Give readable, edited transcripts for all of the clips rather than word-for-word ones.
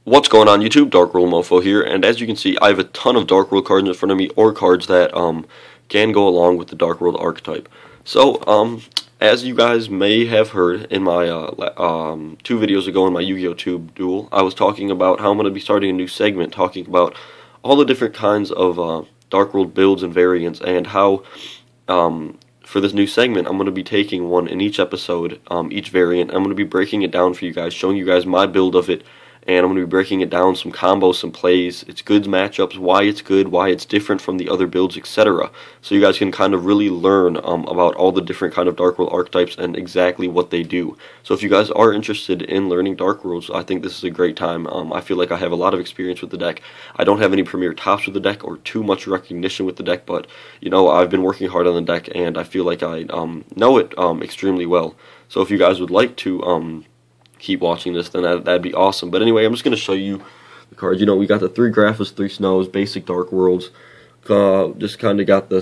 What's going on YouTube? Dark World Mofo here, and as you can see, I have a ton of Dark World cards in front of me, or cards that can go along with the Dark World archetype. So, as you guys may have heard in my 2 videos ago in my Yu-Gi-Oh! Tube duel, I was talking about how I'm going to be starting a new segment talking about all the different kinds of Dark World builds and variants, and how for this new segment, I'm going to be taking one in each episode, each variant. I'm going to be breaking it down for you guys, showing you guys my build of it, and I'm going to be breaking it down, some combos, some plays, its goods, matchups, why it's good, why it's different from the other builds, etc. So you guys can kind of really learn about all the different kind of Dark World archetypes and exactly what they do. So if you guys are interested in learning Dark Worlds, I think this is a great time. I feel like I have a lot of experience with the deck. I don't have any premier tops with the deck or too much recognition with the deck, but you know, I've been working hard on the deck and I feel like I know it extremely well. So if you guys would like to keep watching this, then that'd be awesome. But anyway, I'm just going to show you the cards. You know, we got the 3 Graphics, 3 Snows, basic Dark Worlds. Just kind of got the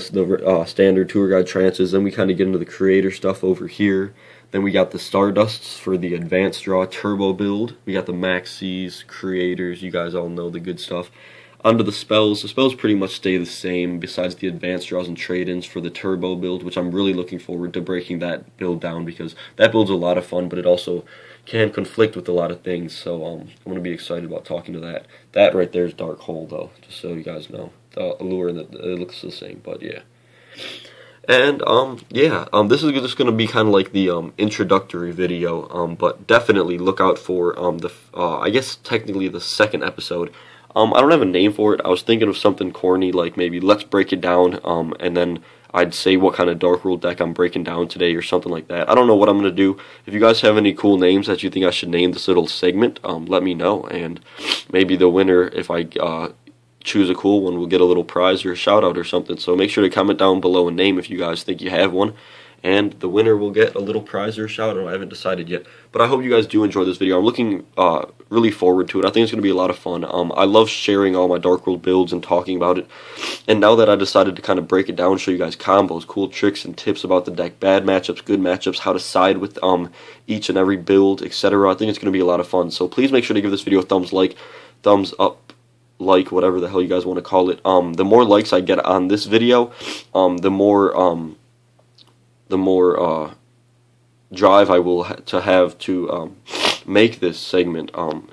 standard Tour Guide Trances. Then we kind of get into the creator stuff over here. Then we got the Stardusts for the Advanced Draw Turbo build. We got the Maxis, Creators, you guys all know the good stuff. Onto the spells. The spells pretty much stay the same besides the advanced draws and trade-ins for the turbo build, which I'm really looking forward to breaking that build down because that build's a lot of fun, but it also can conflict with a lot of things, so I'm going to be excited about talking to that. That right there is Dark Hole, though, just so you guys know. The allure, it looks the same, but yeah. And, this is just going to be kind of like the introductory video, but definitely look out for I guess technically the second episode. I don't have a name for it. I was thinking of something corny, like maybe let's break it down, and then I'd say what kind of Dark World deck I'm breaking down today or something like that. I don't know what I'm going to do. If you guys have any cool names that you think I should name this little segment, let me know, and maybe the winner, if I choose a cool one, will get a little prize or a shout out or something. So make sure to comment down below a name if you guys think you have one, and the winner will get a little prize or a shout out. I haven't decided yet, but I hope you guys do enjoy this video. I'm looking really forward to it. I think it's going to be a lot of fun. I love sharing all my Dark World builds and talking about it, and now that I decided to kind of break it down, show you guys combos, cool tricks and tips about the deck, bad matchups, good matchups, how to side with each and every build, etc. I think it's going to be a lot of fun, so please make sure to give this video a thumbs up, like, whatever the hell you guys want to call it. The more likes I get on this video, the more drive I will have to make this segment.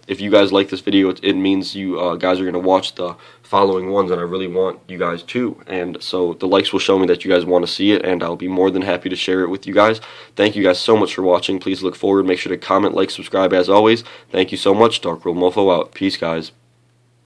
If you guys like this video, it means you guys are going to watch the following ones, and I really want you guys to, and so the likes will show me that you guys want to see it, and I'll be more than happy to share it with you guys. Thank you guys so much for watching. Please look forward, make sure to comment, like, subscribe as always. Thank you so much. Dark World Mofo out. Peace, guys.